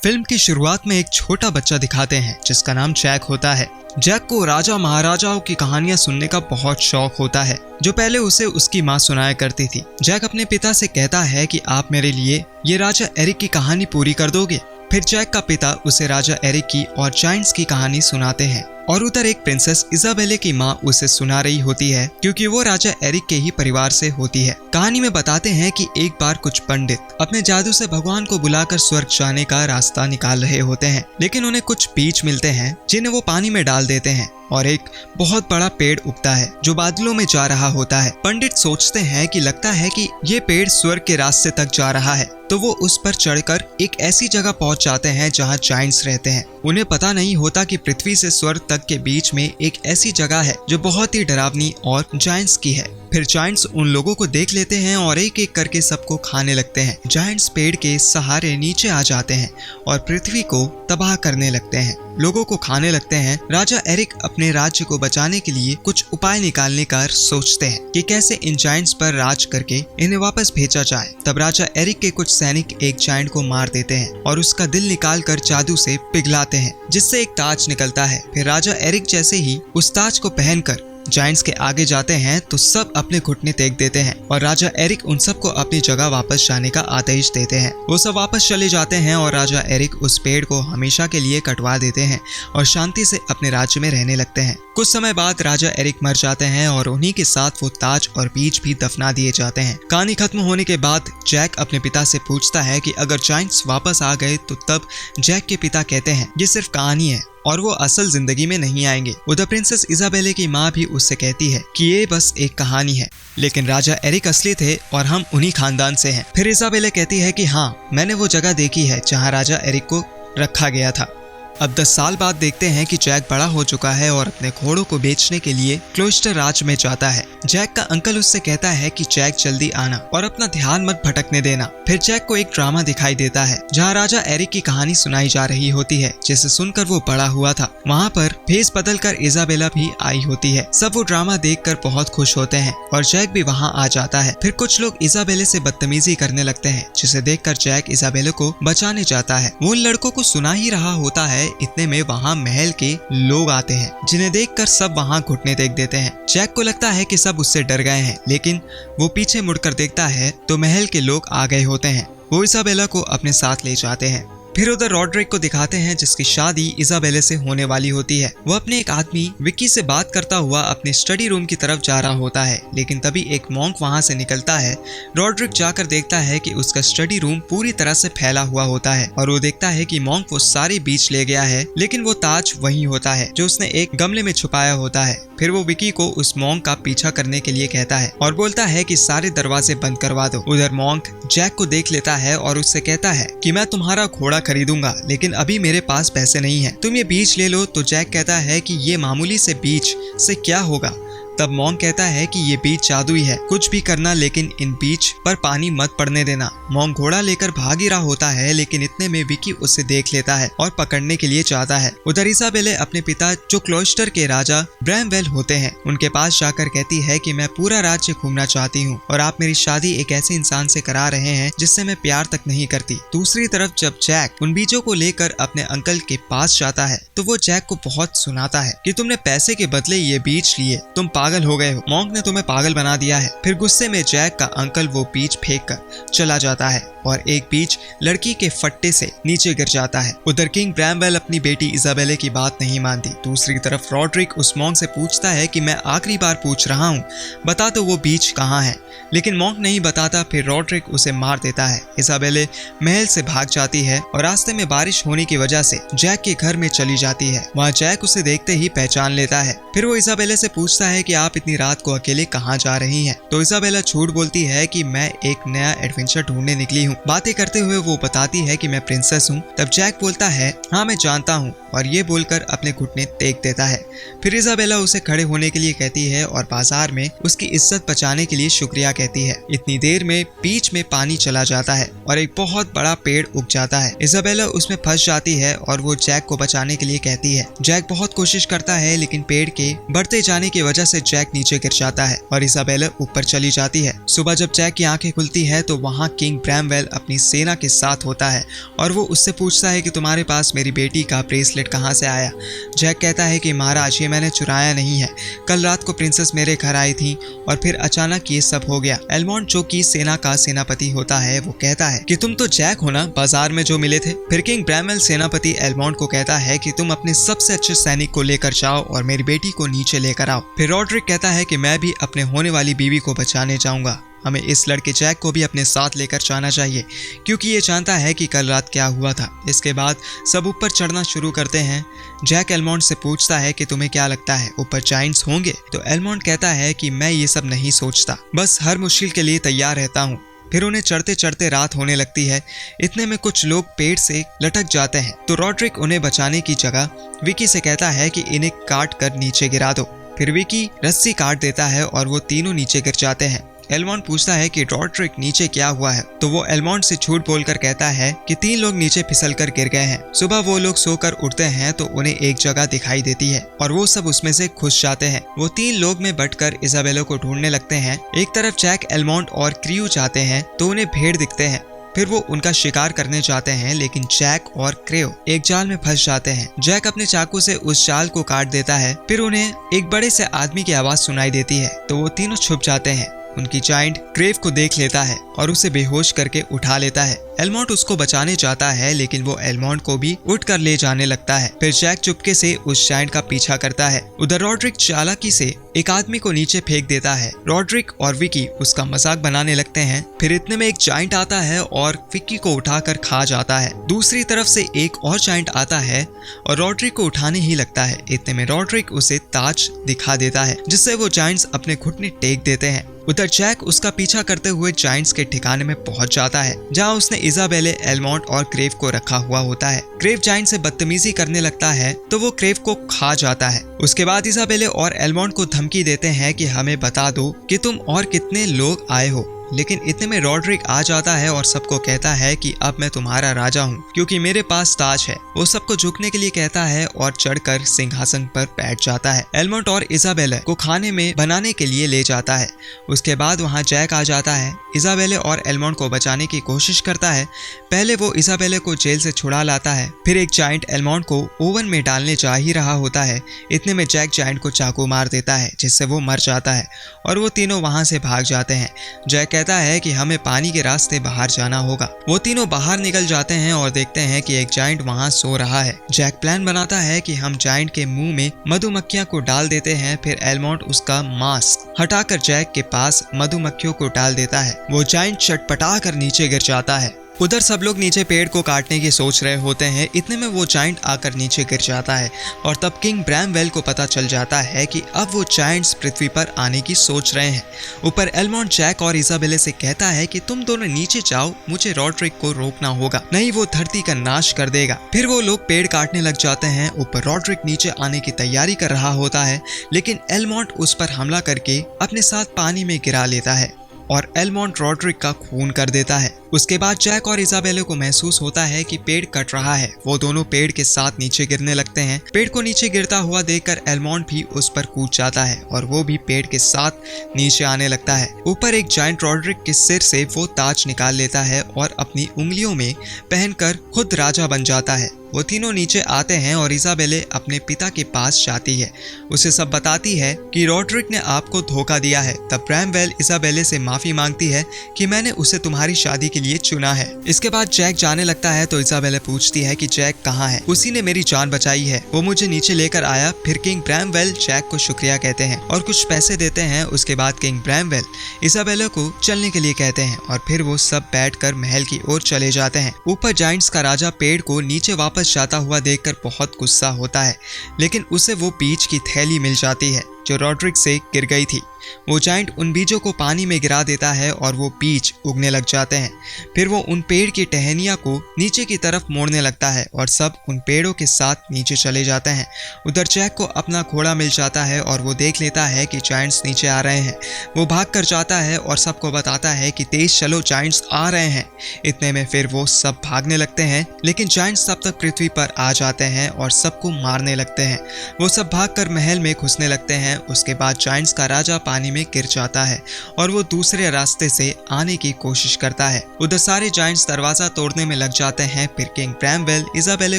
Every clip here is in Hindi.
फिल्म की शुरुआत में एक छोटा बच्चा दिखाते हैं जिसका नाम जैक होता है। जैक को राजा महाराजाओं की कहानियां सुनने का बहुत शौक होता है जो पहले उसे उसकी माँ सुनाया करती थी। जैक अपने पिता से कहता है कि आप मेरे लिए ये राजा एरिक की कहानी पूरी कर दोगे। फिर जैक का पिता उसे राजा एरिक की और जायंट्स की कहानी सुनाते हैं और उधर एक प्रिंसेस इजाबेले की माँ उसे सुना रही होती है क्योंकि वो राजा एरिक के ही परिवार से होती है। कहानी में बताते हैं कि एक बार कुछ पंडित अपने जादू से भगवान को बुलाकर स्वर्ग जाने का रास्ता निकाल रहे होते हैं, लेकिन उन्हें कुछ बीज मिलते हैं जिन्हें वो पानी में डाल देते हैं और एक बहुत बड़ा पेड़ उगता है जो बादलों में जा रहा होता है। पंडित सोचते हैं कि लगता है कि ये पेड़ स्वर्ग के रास्ते तक जा रहा है, तो वो उस पर चढ़कर एक ऐसी जगह पहुंच जाते हैं जहां जायंट्स रहते हैं। उन्हें पता नहीं होता कि पृथ्वी से स्वर्ग तक के बीच में एक ऐसी जगह है जो बहुत ही डरावनी और जायंट्स की है। फिर जायंट्स उन लोगों को देख लेते हैं और एक एक करके सबको खाने लगते हैं। जायंट्स पेड़ के सहारे नीचे आ जाते हैं और पृथ्वी को तबाह करने लगते हैं, लोगों को खाने लगते हैं। राजा एरिक अपने राज्य को बचाने के लिए कुछ उपाय निकालने का सोचते हैं कि कैसे इन जायंट्स पर राज करके इन्हें वापस भेजा जाए। तब राजा एरिक के कुछ सैनिक एक जायंट को मार देते हैं और उसका दिल निकालकर जादू से पिघलाते हैं जिससे एक ताज निकलता है। फिर राजा एरिक जैसे ही उस ताज को पहनकर जायंट्स के आगे जाते हैं तो सब अपने घुटने टेक देते हैं और राजा एरिक उन सबको अपनी जगह वापस जाने का आदेश देते हैं। वो सब वापस चले जाते हैं और राजा एरिक उस पेड़ को हमेशा के लिए कटवा देते हैं और शांति से अपने राज्य में रहने लगते हैं। कुछ समय बाद राजा एरिक मर जाते हैं और उन्हीं के साथ वो ताज और बीज भी दफना दिए जाते हैं। कहानी खत्म होने के बाद जैक अपने पिता से पूछता है कि अगर जायंट्स वापस आ गए तो तब जैक के पिता कहते हैं ये सिर्फ कहानी है और वो असल जिंदगी में नहीं आएंगे। उधर प्रिंसेस इजाबेले की माँ भी उससे कहती है कि ये बस एक कहानी है, लेकिन राजा एरिक असली थे और हम उन्हीं खानदान से हैं। फिर इजाबेले कहती है कि हाँ, मैंने वो जगह देखी है जहाँ राजा एरिक को रखा गया था। अब 10 साल बाद देखते हैं कि जैक बड़ा हो चुका है और अपने घोड़ों को बेचने के लिए क्लोस्टर राज में जाता है। जैक का अंकल उससे कहता है कि जैक जल्दी आना और अपना ध्यान मत भटकने देना। फिर जैक को एक ड्रामा दिखाई देता है जहां राजा एरिक की कहानी सुनाई जा रही होती है जिसे सुनकर वो बड़ा हुआ था। वहाँ पर भेस बदलकर इजाबेला भी आई होती है। सब वो ड्रामा देखकर बहुत खुश होते हैं और जैक भी वहाँ आ जाता है। फिर कुछ लोग इजाबेले से बदतमीजी करने लगते हैं जिसे देखकर जैक इजाबेले को बचाने जाता है। वो उन लड़कों को सुना ही रहा होता है, इतने में वहाँ महल के लोग आते हैं जिन्हें देखकर सब वहाँ घुटने टेक देते हैं। जैक को लगता है कि सब उससे डर गए हैं, लेकिन वो पीछे मुड़कर देखता है तो महल के लोग आ गए होते हैं। वो इजाबेला को अपने साथ ले जाते हैं। फिर उधर रॉड्रिक को दिखाते हैं जिसकी शादी इजाबेले से होने वाली होती है। वो अपने एक आदमी विक्की से बात करता हुआ अपने स्टडी रूम की तरफ जा रहा होता है, लेकिन तभी एक मॉन्क वहां से निकलता है। रॉड्रिक जाकर देखता है कि उसका स्टडी रूम पूरी तरह से फैला हुआ होता है और वो देखता है कि मॉन्क वो सारे बीज ले गया है, लेकिन वो ताज वही होता है जो उसने एक गमले में छुपाया होता है। फिर वो विक्की को उस मॉन्क का पीछा करने के लिए कहता है और बोलता है कि सारे दरवाजे बंद करवा दो। उधर मॉन्क जैक को देख लेता है और उससे कहता है कि मैं तुम्हारा घोड़ा खरीदूंगा, लेकिन अभी मेरे पास पैसे नहीं है, तुम ये बीज ले लो। तो जैक कहता है कि ये मामूली से बीज से क्या होगा। तब मॉन्क कहता है कि ये बीज जादुई है, कुछ भी करना लेकिन इन बीज पर पानी मत पड़ने देना। मॉन्क घोड़ा लेकर भाग ही रहा होता है, लेकिन इतने में विक्की उसे देख लेता है और पकड़ने के लिए चाहता है। उधर इजाबेले अपने पिता जो क्लोस्टर के राजा ब्रैमवेल होते हैं उनके पास जाकर कहती है कि मैं पूरा राज्य घूमना चाहती हूँ और आप मेरी शादी एक ऐसे इंसान से करा रहे हैं जिससे मैं प्यार तक नहीं करती। दूसरी तरफ जब जैक उन बीजों को लेकर अपने अंकल के पास जाता है तो वो जैक को बहुत सुनाता है कि तुमने पैसे के बदले ये बीज लिए, तुम पागल हो गए हो, मॉन्क ने तुम्हें पागल बना दिया है। फिर गुस्से में जैक का अंकल वो बीज फेंक कर चला जाता है और एक बीज लड़की के फट्टे से नीचे गिर जाता है। उधर किंग ब्रैमवेल अपनी बेटी इजाबेले की बात नहीं मानती। दूसरी तरफ रॉड्रिक उस मॉन्क से पूछता है कि मैं आखिरी बार पूछ रहा हूँ, बता दो वो बीज कहाँ है, लेकिन मॉन्क नहीं बताता। फिर रॉड्रिक उसे मार देता है। इजाबेले महल से भाग जाती है और रास्ते में बारिश होने की वजह से जैक के घर में चली जाती है। वहाँ जैक उसे देखते ही पहचान लेता है। फिर वो इजाबेले से पूछता है कि आप इतनी रात को अकेले कहाँ जा रही हैं? तो इजाबेला झूठ बोलती है कि मैं एक नया एडवेंचर ढूंढने निकली हूँ। बातें करते हुए वो बताती है कि मैं प्रिंसेस हूँ। तब जैक बोलता है हाँ मैं जानता हूँ, और ये बोलकर अपने घुटने टेक देता है। फिर इजाबेला उसे खड़े होने के लिए कहती है और बाजार में उसकी इज्जत बचाने के लिए शुक्रिया कहती है। इतनी देर में बीच में पानी चला जाता है और एक बहुत बड़ा पेड़ उग जाता है। इजाबेला उसमें फंस जाती है और वो जैक को बचाने के लिए कहती है। जैक बहुत कोशिश करता है लेकिन पेड़ के बढ़ते जाने की वजह से जैक नीचे गिर जाता है और इजाबेला ऊपर चली जाती है। सुबह जब जैक की आंखें खुलती है तो वहाँ किंग ब्रैमवेल अपनी सेना के साथ होता है और वो उससे पूछता है कि तुम्हारे पास मेरी बेटी का ब्रेसलेट कहाँ से आया। जैक कहता है कि महाराज ये मैंने चुराया नहीं है, कल रात को प्रिंसेस मेरे घर आई थी और फिर अचानक ये सब हो गया। एलमॉन्ट जो कि सेना का सेनापति होता है वो कहता है कि तुम तो जैक हो ना, बाजार में जो मिले थे। फिर किंग ब्रैमवेल सेनापति एलमॉन्ट को कहता है कि तुम अपने सबसे अच्छे सैनिक को लेकर जाओ और मेरी बेटी को नीचे लेकर आओ। फिर रॉड्रिक कहता है कि मैं भी अपने होने वाली बीवी को बचाने जाऊंगा, हमें इस लड़के जैक को भी अपने साथ लेकर जाना चाहिए क्योंकि ये जानता है कि कल रात क्या हुआ था। इसके बाद सब ऊपर चढ़ना शुरू करते हैं। जैक एलमॉन्ट से पूछता है कि तुम्हें क्या लगता है ऊपर जायंट्स होंगे, तो एलमॉन्ट कहता है कि मैं ये सब नहीं सोचता, बस हर मुश्किल के लिए तैयार रहता हूँ। फिर उन्हें चढ़ते चढ़ते रात होने लगती है। इतने में कुछ लोग पेड़ से लटक जाते हैं तो रॉड्रिक उन्हें बचाने की जगह विकी से कहता है कि इन्हें काट कर नीचे गिरा दो। फिर विकी रस्सी काट देता है और वो तीनों नीचे गिर जाते हैं। एलमॉन्ट पूछता है कि रॉड्रिक नीचे क्या हुआ है, तो वो एलमॉन्ट से झूठ बोलकर कहता है कि 3 लोग नीचे फिसलकर गिर गए हैं। सुबह वो लोग सोकर उठते हैं तो उन्हें एक जगह दिखाई देती है और वो सब उसमें से घुस जाते हैं। वो 3 लोग में बंटकर इजाबेला को ढूंढने लगते हैं। एक तरफ जैक, एलमॉन्ट और क्रियो जाते हैं तो उन्हें भेड़ दिखते हैं। फिर वो उनका शिकार करने जाते हैं लेकिन जैक और क्रेव एक जाल में फंस जाते हैं। जैक अपने चाकू से उस जाल को काट देता है। फिर उन्हें एक बड़े से आदमी की आवाज सुनाई देती है तो वो तीनों छुप जाते हैं। उनकी जायंट क्रेव को देख लेता है और उसे बेहोश करके उठा लेता है। एलमॉन्ट उसको बचाने जाता है लेकिन वो एलमॉन्ट को भी उठ कर ले जाने लगता है। फिर जैक चुपके से उस जायंट का पीछा करता है। उधर रॉड्रिक चालाकी से एक आदमी को नीचे फेंक देता है। रॉड्रिक और विकी उसका मजाक बनाने लगते हैं। फिर इतने में एक जायंट आता है और विकी को उठाकर खा जाता है। दूसरी तरफ से एक और जायंट आता है और रॉड्रिक को उठाने ही लगता है। इतने में रॉड्रिक उसे ताज दिखा देता है जिससे वो जायंट्स अपने घुटने टेक देते हैं। उधर जैक उसका पीछा करते हुए जायंट्स के ठिकाने में पहुंच जाता है जहां उसने इजाबेले, एलमॉन्ट और क्रेव को रखा हुआ होता है। क्रेव जायंट से बदतमीजी करने लगता है तो वो क्रेव को खा जाता है। उसके बाद इजाबेले और एलमॉन्ट को धमकी देते हैं कि हमें बता दो कि तुम और कितने लोग आए हो। लेकिन इतने में रॉड्रिक आ जाता है और सबको कहता है कि अब मैं तुम्हारा राजा हूँ क्योंकि मेरे पास ताज है। वो सबको झुकने के लिए कहता है और चढ़कर सिंहासन पर बैठ जाता है। एलमॉन्ट और इजाबेला को खाने में बनाने के लिए ले जाता है। उसके बाद वहाँ जैक आ जाता है। इजाबेले और एलमॉन्ट को बचाने की कोशिश करता है। पहले वो इजाबेले को जेल से छुड़ा लाता है। फिर एक जायंट एलमॉन्ट को ओवन में डालने जा ही रहा होता है। इतने में जैक जायंट को चाकू मार देता है जिससे वो मर जाता है और वो तीनों वहाँ से भाग जाते हैं। जैक कहता है कि हमें पानी के रास्ते बाहर जाना होगा। वो तीनों बाहर निकल जाते हैं और देखते हैं कि एक जायंट वहाँ सो रहा है। जैक प्लान बनाता है कि हम जायंट के मुंह में मधुमक्खियां को डाल देते हैं। फिर एलमॉन्ट उसका मास्क हटाकर जैक के पास मधुमक्खियों को डाल देता है। वो जायंट चटपटा कर नीचे गिर जाता है। उधर सब लोग नीचे पेड़ को काटने की सोच रहे होते हैं। इतने में वो जायंट आकर नीचे गिर जाता है और तब किंग ब्रैमवेल को पता चल जाता है कि अब वो जायंट्स पृथ्वी पर आने की सोच रहे हैं। ऊपर एलमॉन्ट जैक और इजाबेले से कहता है कि तुम दोनों नीचे जाओ, मुझे रॉड्रिक को रोकना होगा, नहीं वो धरती का नाश कर देगा। फिर वो लोग पेड़ काटने लग जाते हैं। ऊपर रॉड्रिक नीचे आने की तैयारी कर रहा होता है लेकिन एलमॉन्ट उस पर हमला करके अपने साथ पानी में गिरा लेता है और एलमॉन्ट रॉड्रिक का खून कर देता है। उसके बाद जैक और इजाबेले को महसूस होता है कि पेड़ कट रहा है। वो दोनों पेड़ के साथ नीचे गिरने लगते हैं। पेड़ को नीचे गिरता हुआ देखकर एलमॉन्ट भी उस पर कूद जाता है और वो भी पेड़ के साथ नीचे आने लगता है। ऊपर एक जायंट रॉड्रिक के सिर से वो ताज निकाल लेता है और अपनी उंगलियों में पहनकर खुद राजा बन जाता है। वो तीनों नीचे आते हैं और इजाबेले अपने पिता के पास जाती है। उसे सब बताती है कि रॉड्रिक ने आपको धोखा दिया है। तब ब्रैमवेल इजाबेले से माफी मांगती है कि मैंने उसे तुम्हारी शादी के लिए चुना है। इसके बाद जैक जाने लगता है तो इजाबेले पूछती है कि जैक कहाँ है। उसी ने मेरी जान बचाई है, वो मुझे नीचे लेकर आया। फिर किंग ब्रैमवेल जैक को शुक्रिया कहते हैं और कुछ पैसे देते हैं। उसके बाद किंग ब्रैमवेल इजाबेले को चलने के लिए कहते हैं और फिर वो सब बैठकर महल की ओर चले जाते हैं। ऊपर जायंट्स का राजा पेड़ को नीचे वापस जाता हुआ देखकर बहुत गुस्सा होता है लेकिन उसे वो बीच की थैली मिल जाती है जो रॉड्रिक से गिर गई थी। वो जायंट उन बीजों को पानी में गिरा देता है और वो बीज उगने लग जाते हैं। फिर वो उन पेड़ की टहनियों को नीचे की तरफ मोड़ने लगता है और सब उन पेड़ों के साथ नीचे चले जाते हैं। उधर जैक को अपना घोड़ा मिल जाता है और वो देख लेता है कि जायंट्स नीचे आ रहे हैं। वो भाग कर जाता है और सबको बताता है कि तेज चलो, जायंट्स आ रहे हैं। इतने में फिर वो सब भागने लगते हैं, लेकिन जायंट्स तब तक पृथ्वी पर आ जाते हैं और सबको मारने लगते हैं। वो सब भागकर महल में घुसने लगते हैं। उसके बाद जायंट्स का राजा पानी में गिर जाता है और वो दूसरे रास्ते से आने की कोशिश करता है। उधर सारे जायंट्स दरवाजा तोड़ने में लग जाते हैं। फिर किंग ब्रैमवेल इजाबेला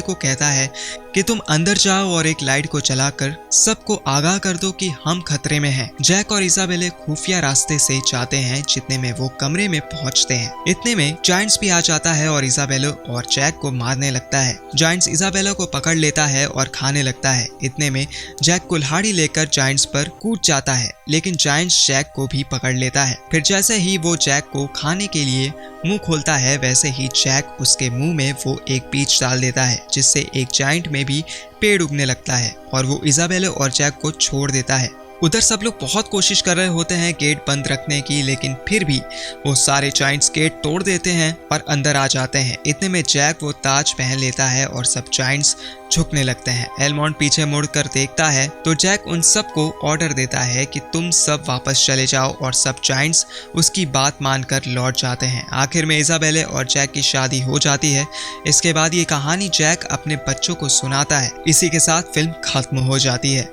को कहता है कि तुम अंदर जाओ और एक लाइट को जलाकर सबको आगाह कर दो कि हम खतरे में हैं। जैक और इजाबेला खुफिया रास्ते से जाते हैं। जितने में वो कमरे में पहुंचते हैं, इतने में जायंट्स भी आ जाता है और इजाबेला और जैक को मारने लगता है। जायंट्स इजाबेला को पकड़ लेता है और खाने लगता है। इतने में जैक कुल्हाड़ी लेकर जायंट्स पर कूद जाता है, लेकिन जायंट्स जैक को भी पकड़ लेता है। फिर जैसे ही वो जैक को खाने के लिए मुंह खोलता है, वैसे ही जैक उसके मुंह में वो एक बीज डाल देता है, जिससे एक जायंट में भी पेड़ उगने लगता है और वो इजाबेला और जैक को छोड़ देता है। उधर सब लोग बहुत कोशिश कर रहे होते हैं गेट बंद रखने की, लेकिन फिर भी वो सारे जायंट्स गेट तोड़ देते हैं और अंदर आ जाते हैं। इतने में जैक वो ताज पहन लेता है और सब जायंट्स झुकने लगते हैं। एलमॉन्ड पीछे मुड़कर देखता है तो जैक उन सब को ऑर्डर देता है कि तुम सब वापस चले जाओ और सब जायंट्स उसकी बात मानकर लौट जाते हैं। आखिर में इजाबेला और जैक की शादी हो जाती है। इसके बाद ये कहानी जैक अपने बच्चों को सुनाता है। इसी के साथ फिल्म खत्म हो जाती है।